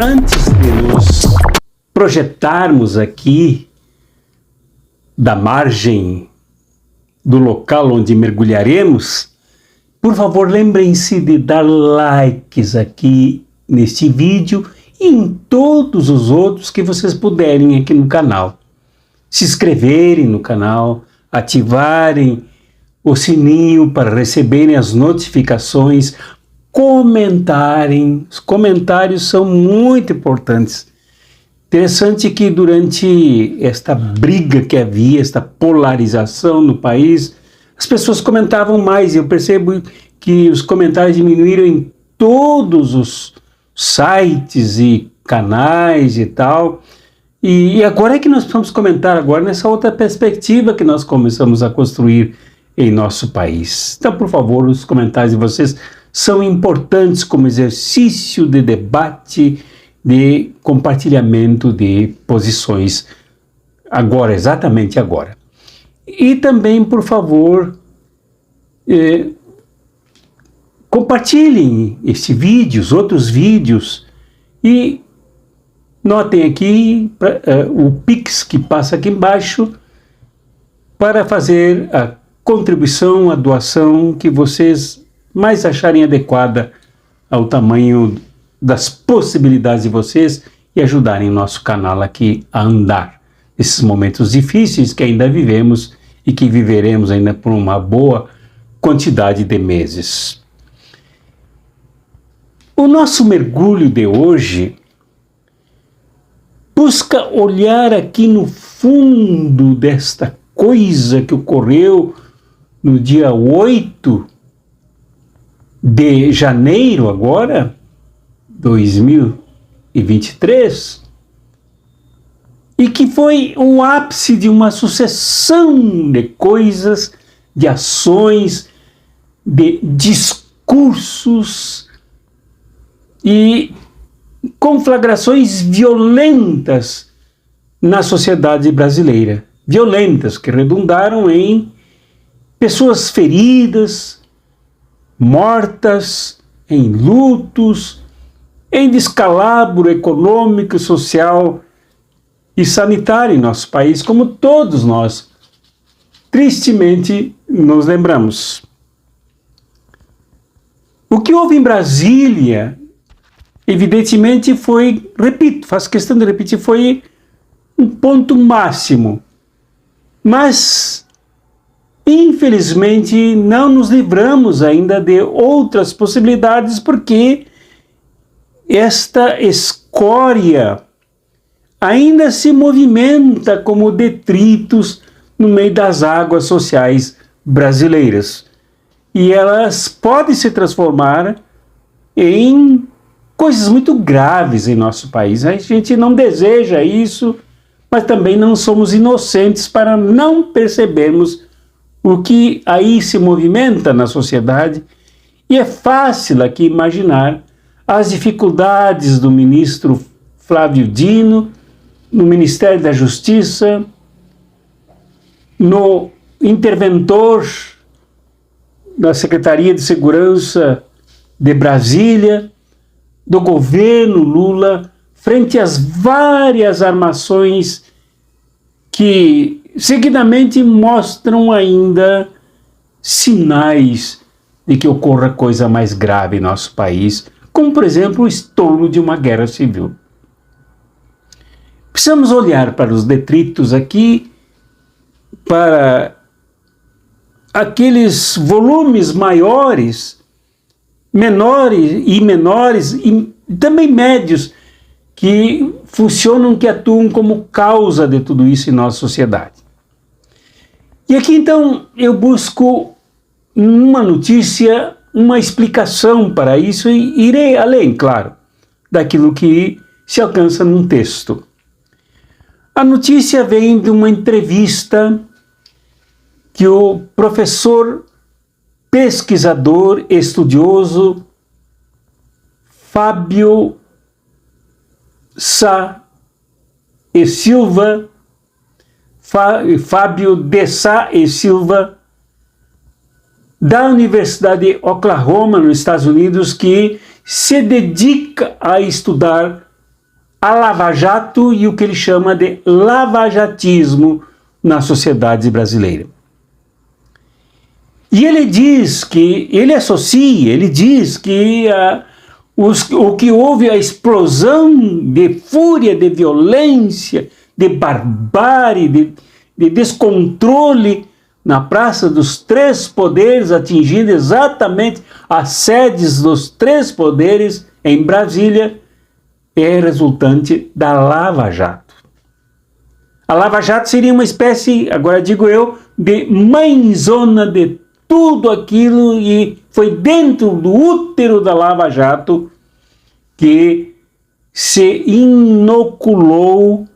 antes de nos projetarmos aqui da margem do local onde mergulharemos, por favor, lembrem-se de dar likes aqui neste vídeo e em todos os outros que vocês puderem aqui no canal. Se inscreverem no canal, ativarem o sininho para receberem as notificações, comentarem. Os comentários são muito importantes. Interessante que durante esta briga que havia, esta polarização no país, as pessoas comentavam mais, e eu percebo que os comentários diminuíram em todos os sites e canais e tal. E agora é que nós precisamos comentar agora nessa outra perspectiva que nós começamos a construir em nosso país. Então, por favor, os comentários de vocês são importantes como exercício de debate, de compartilhamento de posições agora, exatamente agora. E também, por favor, compartilhem este vídeo, os outros vídeos, e notem aqui o Pix que passa aqui embaixo para fazer a contribuição, a doação que vocês mais acharem adequada ao tamanho das possibilidades de vocês e ajudarem o nosso canal aqui a andar nesses momentos difíceis que ainda vivemos e que viveremos ainda por uma boa quantidade de meses. O nosso mergulho de hoje busca olhar aqui no fundo desta coisa que ocorreu no dia 8 de janeiro agora, 2023, e que foi o ápice de uma sucessão de coisas, de ações, de discursos e conflagrações violentas na sociedade brasileira. Violentas, que redundaram em pessoas feridas, mortas, em lutos, em descalabro econômico, social e sanitário em nosso país, como todos nós tristemente nos lembramos. O que houve em Brasília, evidentemente foi, repito, faço questão de repetir, foi um ponto máximo. Mas, infelizmente, não nos livramos ainda de outras possibilidades, porque esta escória ainda se movimenta como detritos no meio das águas sociais brasileiras. E elas podem se transformar em coisas muito graves em nosso país. A gente não deseja isso, mas também não somos inocentes para não percebermos o que aí se movimenta na sociedade. E é fácil aqui imaginar as dificuldades do ministro Flávio Dino, no Ministério da Justiça, no interventor da Secretaria de Segurança de Brasília, do governo Lula, frente às várias armações que seguidamente mostram ainda sinais de que ocorra coisa mais grave em nosso país, como, por exemplo, o estouro de uma guerra civil. Precisamos olhar para os detritos aqui, para aqueles volumes maiores, menores e também médios, que funcionam, que atuam como causa de tudo isso em nossa sociedade. E aqui então eu busco uma notícia, uma explicação para isso, e irei além, claro, daquilo que se alcança num texto. A notícia vem de uma entrevista que o professor, pesquisador, estudioso Fábio Sá e Silva, Fábio de Sá e Silva, da Universidade de Oklahoma, nos Estados Unidos, que se dedica a estudar a Lava Jato e o que ele chama de lavajatismo na sociedade brasileira. E ele diz que, ele diz que o que houve a explosão de fúria, de violência, de barbárie, de descontrole na Praça dos Três Poderes, atingindo exatamente as sedes dos três poderes em Brasília, é resultante da Lava Jato. A Lava Jato seria uma espécie, agora digo eu, de mãezona de tudo aquilo, e foi dentro do útero da Lava Jato que se inoculou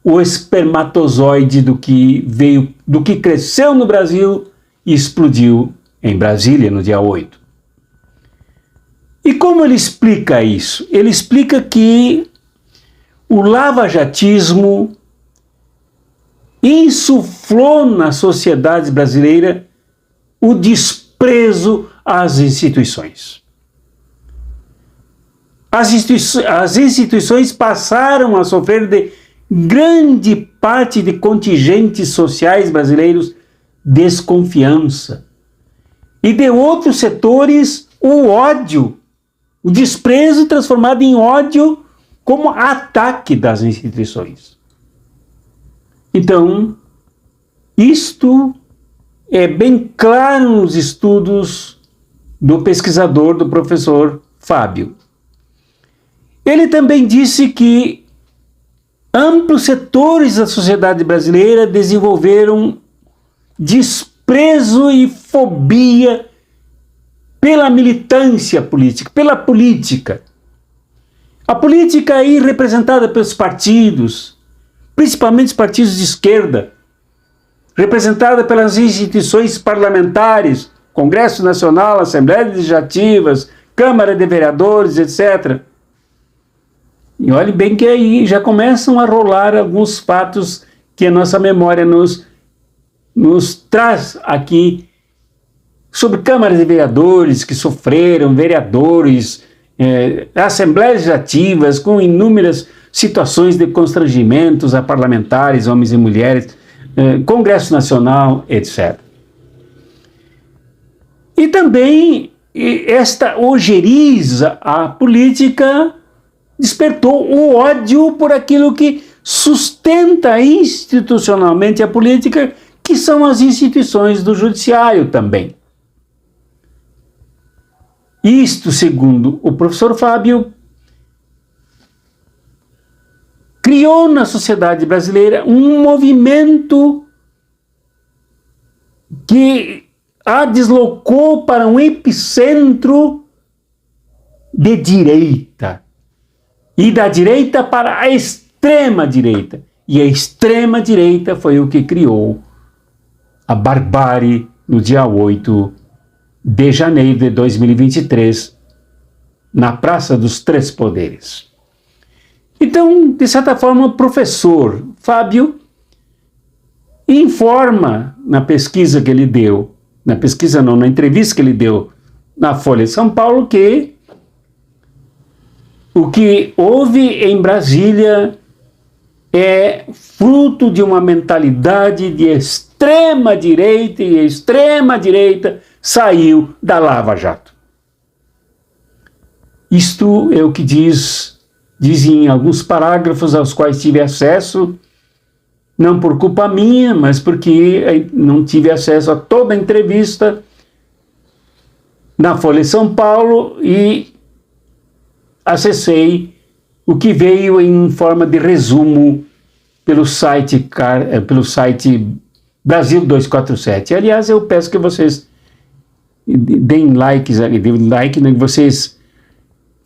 o espermatozoide do que veio, do que cresceu no Brasil e explodiu em Brasília no dia 8. E como ele explica isso? Ele explica que o lavajatismo insuflou na sociedade brasileira o desprezo às instituições. As instituições passaram a sofrer de grande parte de contingentes sociais brasileiros desconfiança. E de outros setores, o ódio, o desprezo transformado em ódio como ataque das instituições. Então, isto é bem claro nos estudos do pesquisador, do professor Fábio. Ele também disse que amplos setores da sociedade brasileira desenvolveram desprezo e fobia pela militância política, pela política. A política aí representada pelos partidos, principalmente os partidos de esquerda, representada pelas instituições parlamentares, Congresso Nacional, Assembleias Legislativas, Câmara de Vereadores, etc. E olhe bem que aí já começam a rolar alguns fatos que a nossa memória nos traz aqui sobre câmaras de vereadores que sofreram, vereadores, assembleias legislativas com inúmeras situações de constrangimentos a parlamentares, homens e mulheres, Congresso Nacional, etc. E também esta ojeriza à política despertou o ódio por aquilo que sustenta institucionalmente a política, que são as instituições do judiciário também. Isto, segundo o professor Fábio, criou na sociedade brasileira um movimento que a deslocou para um epicentro de direita. E da direita para a extrema-direita. E a extrema-direita foi o que criou a barbárie no dia 8 de janeiro de 2023, na Praça dos Três Poderes. Então, de certa forma, o professor Fábio informa na pesquisa que ele deu, na entrevista que ele deu na Folha de São Paulo, que o que houve em Brasília é fruto de uma mentalidade de extrema-direita, e a extrema-direita saiu da Lava Jato. Isto é o que dizem alguns parágrafos aos quais tive acesso, não por culpa minha, mas porque não tive acesso a toda a entrevista na Folha de São Paulo e acessei o que veio em forma de resumo pelo site Brasil 247. Aliás, eu peço que vocês deem like, que vocês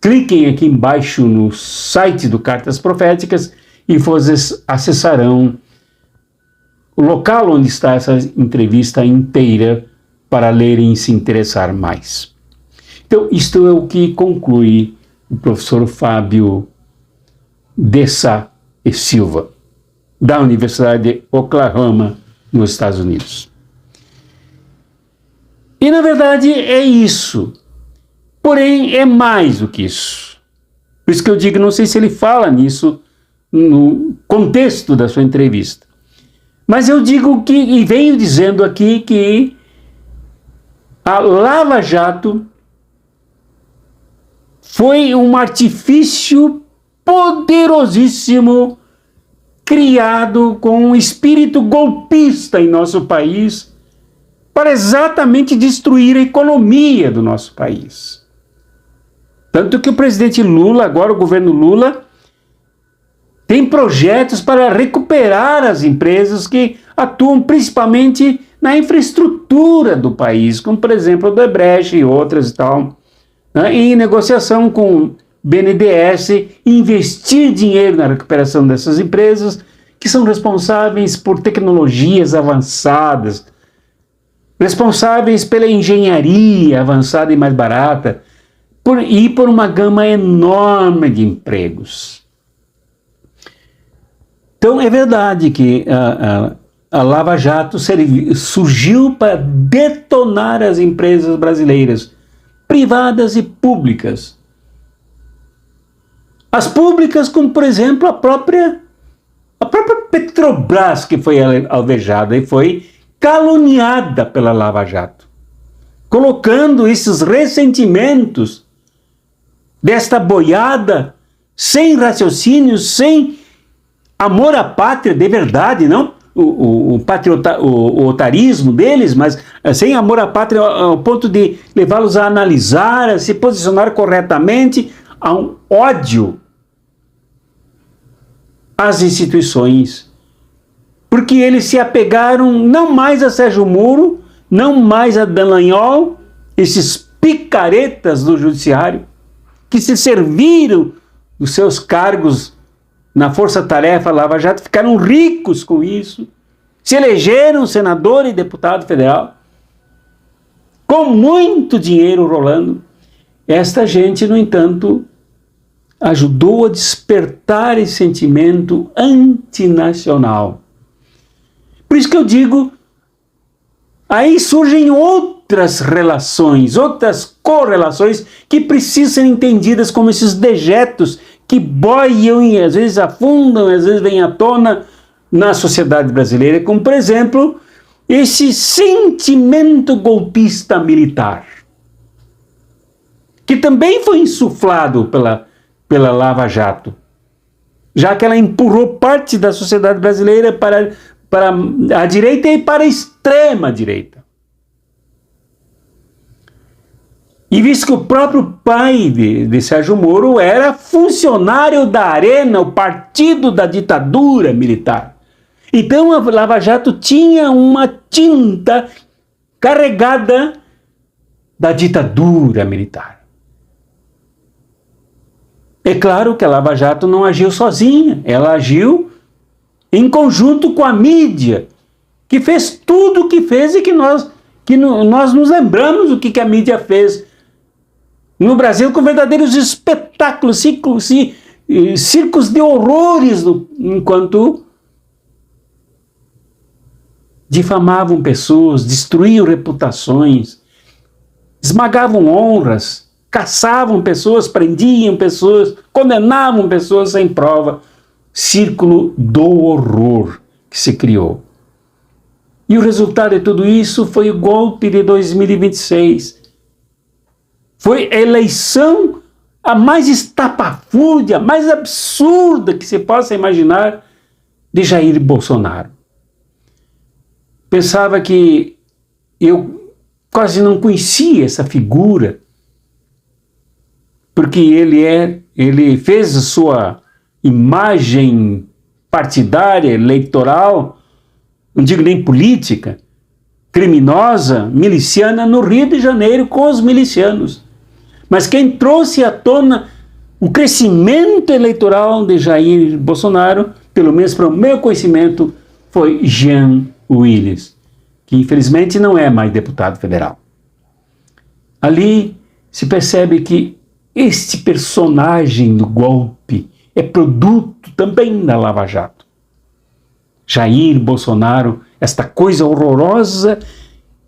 cliquem aqui embaixo no site do Cartas Proféticas e vocês acessarão o local onde está essa entrevista inteira para lerem e se interessar mais. Então, isto é o que conclui o professor Fábio de Sá e Silva, da Universidade de Oklahoma, nos Estados Unidos. E, na verdade, é isso. Porém, é mais do que isso. Por isso que eu digo, não sei se ele fala nisso no contexto da sua entrevista. Mas eu digo que, e venho dizendo aqui, que a Lava Jato foi um artifício poderosíssimo criado com um espírito golpista em nosso país para exatamente destruir a economia do nosso país. Tanto que o presidente Lula, agora o governo Lula, tem projetos para recuperar as empresas que atuam principalmente na infraestrutura do país, como por exemplo o Odebrecht e outras e tal, né? Em negociação com BNDES, investir dinheiro na recuperação dessas empresas que são responsáveis por tecnologias avançadas, responsáveis pela engenharia avançada e mais barata, e por uma gama enorme de empregos. Então é verdade que a Lava Jato surgiu para detonar as empresas brasileiras, privadas e públicas. As públicas, como por exemplo a própria Petrobras, que foi alvejada e foi caluniada pela Lava Jato, colocando esses ressentimentos desta boiada sem raciocínio, sem amor à pátria de verdade, não o otarismo deles, mas sem amor à pátria ao ponto de levá-los a analisar, a se posicionar corretamente, a um ódio às instituições, porque eles se apegaram não mais a Sérgio Moro, não mais a Dallagnol, esses picaretas do judiciário, que se serviram dos seus cargos na Força-Tarefa Lava Jato, ficaram ricos com isso, se elegeram senador e deputado federal, com muito dinheiro rolando. Esta gente, no entanto, ajudou a despertar esse sentimento antinacional. Por isso que eu digo, aí surgem outras relações, outras correlações que precisam ser entendidas como esses dejetos que boiam e às vezes afundam, às vezes vêm à tona na sociedade brasileira, como por exemplo, esse sentimento golpista militar, que também foi insuflado pela Lava Jato, já que ela empurrou parte da sociedade brasileira para a direita e para a extrema direita. E visto que o próprio pai de Sérgio Moro era funcionário da Arena, o partido da ditadura militar. Então a Lava Jato tinha uma tinta carregada da ditadura militar. É claro que a Lava Jato não agiu sozinha, ela agiu em conjunto com a mídia, que fez tudo o que fez e que nós nos lembramos do que a mídia fez no Brasil, com verdadeiros espetáculos, circos de horrores, enquanto difamavam pessoas, destruíam reputações, esmagavam honras, caçavam pessoas, prendiam pessoas, condenavam pessoas sem prova. Círculo do horror que se criou. E o resultado de tudo isso foi o golpe de 2026. Foi a eleição a mais estapafúrdia, a mais absurda que se possa imaginar de Jair Bolsonaro. Pensava que eu quase não conhecia essa figura, porque ele fez a sua imagem partidária, eleitoral, não digo nem política, criminosa, miliciana, no Rio de Janeiro com os milicianos. Mas quem trouxe à tona o crescimento eleitoral de Jair Bolsonaro, pelo menos para o meu conhecimento, foi Jean Willis, que infelizmente não é mais deputado federal. Ali se percebe que este personagem do golpe é produto também da Lava Jato. Jair Bolsonaro, esta coisa horrorosa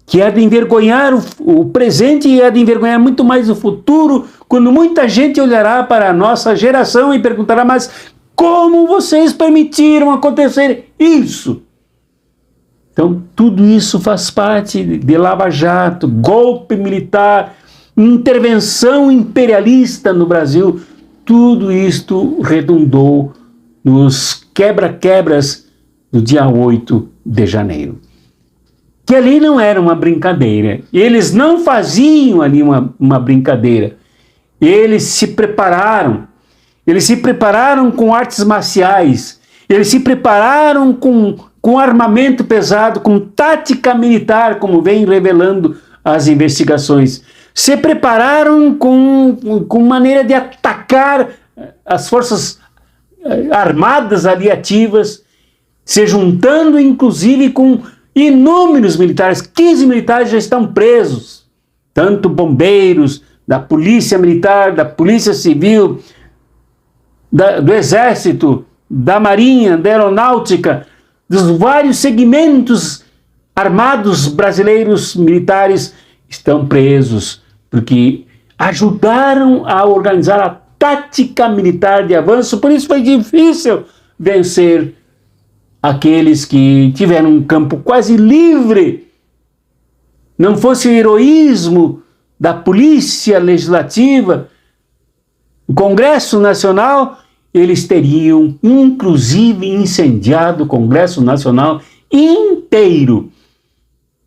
que há de envergonhar o presente e há de envergonhar muito mais o futuro, quando muita gente olhará para a nossa geração e perguntará: mas como vocês permitiram acontecer isso? Então, tudo isso faz parte de Lava Jato, golpe militar, intervenção imperialista no Brasil. Tudo isto redundou nos quebra-quebras do dia 8 de janeiro. Que ali não era uma brincadeira. Eles não faziam ali uma brincadeira. Eles se prepararam. Eles se prepararam com artes marciais. Eles se prepararam com armamento pesado, com tática militar, como vem revelando as investigações. Se prepararam com maneira de atacar as forças armadas ali ativas, se juntando inclusive com inúmeros militares. 15 militares já estão presos, tanto bombeiros, da polícia militar, da polícia civil, do exército, da marinha, da aeronáutica, dos vários segmentos armados brasileiros militares estão presos, porque ajudaram a organizar a tática militar de avanço. Por isso foi difícil vencer aqueles que tiveram um campo quase livre. Não fosse o heroísmo da polícia legislativa, o Congresso Nacional, eles teriam inclusive incendiado o Congresso Nacional inteiro,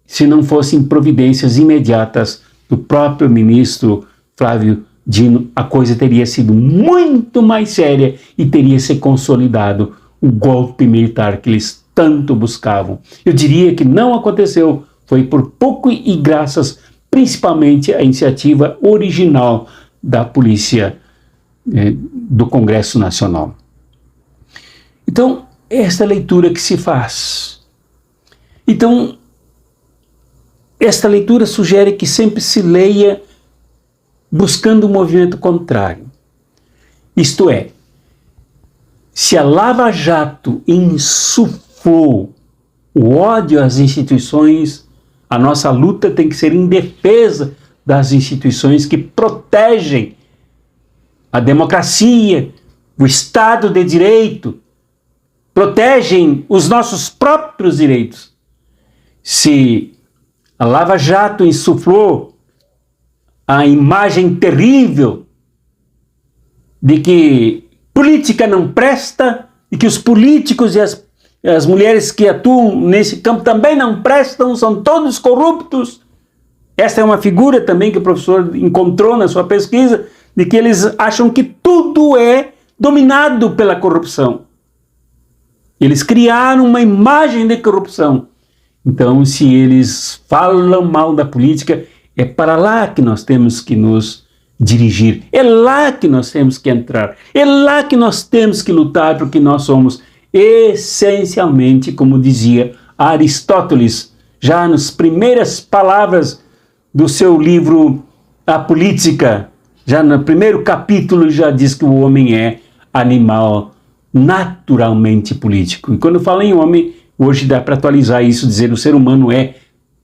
se não fossem providências imediatas do próprio ministro Flávio Dino. A coisa teria sido muito mais séria e teria se consolidado o golpe militar que eles tanto buscavam. Eu diria que não aconteceu, foi por pouco e graças principalmente à iniciativa original da polícia do Congresso Nacional. Então, esta leitura que se faz. Então, esta leitura sugere que sempre se leia buscando um movimento contrário. Isto é, se a Lava Jato insuflou o ódio às instituições, a nossa luta tem que ser em defesa das instituições que protegem a democracia, o Estado de Direito, protegem os nossos próprios direitos. Se a Lava Jato insuflou a imagem terrível de que política não presta e que os políticos e as mulheres que atuam nesse campo também não prestam, são todos corruptos. Esta é uma figura também que o professor encontrou na sua pesquisa, de que eles acham que tudo é dominado pela corrupção. Eles criaram uma imagem de corrupção. Então, se eles falam mal da política, é para lá que nós temos que nos dirigir. É lá que nós temos que entrar. É lá que nós temos que lutar, porque nós somos essencialmente, como dizia Aristóteles, já nas primeiras palavras do seu livro A Política, já no primeiro capítulo já diz que o homem é animal naturalmente político. E quando fala em homem, hoje dá para atualizar isso, dizer que o ser humano é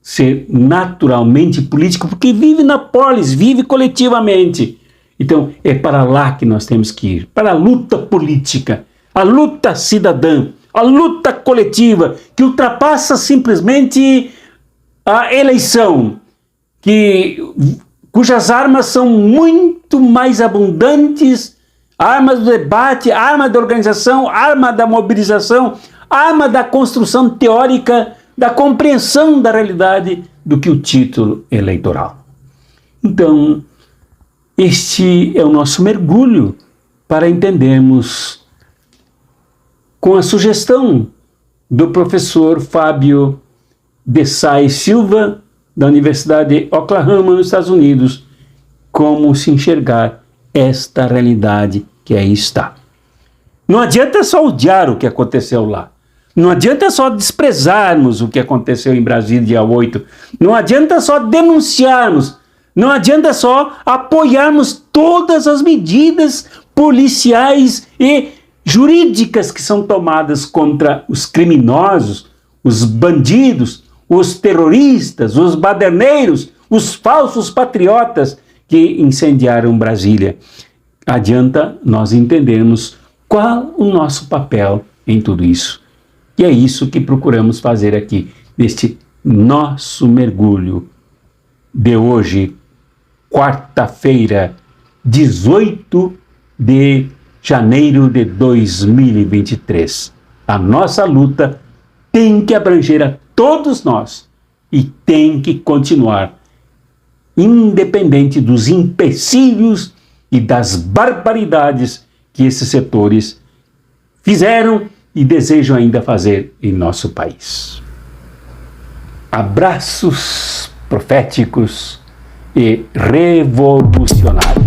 ser naturalmente político, porque vive na polis, vive coletivamente. Então, é para lá que nós temos que ir, para a luta política, a luta cidadã, a luta coletiva, que ultrapassa simplesmente a eleição, cujas armas são muito mais abundantes, arma do debate, arma da organização, arma da mobilização, arma da construção teórica, da compreensão da realidade, do que o título eleitoral. Então, este é o nosso mergulho para entendermos, com a sugestão do professor Fábio Dessai Silva, da Universidade de Oklahoma, nos Estados Unidos, como se enxergar esta realidade que aí está. Não adianta só odiar o que aconteceu lá. Não adianta só desprezarmos o que aconteceu em Brasília, dia 8. Não adianta só denunciarmos. Não adianta só apoiarmos todas as medidas policiais e jurídicas que são tomadas contra os criminosos, os bandidos, os terroristas, os baderneiros, os falsos patriotas que incendiaram Brasília. Adianta nós entendermos qual o nosso papel em tudo isso. E é isso que procuramos fazer aqui, neste nosso mergulho de hoje, quarta-feira, 18 de janeiro de 2023. A nossa luta tem que abranger a todos nós e tem que continuar, independente dos empecilhos e das barbaridades que esses setores fizeram e desejam ainda fazer em nosso país. Abraços proféticos e revolucionários.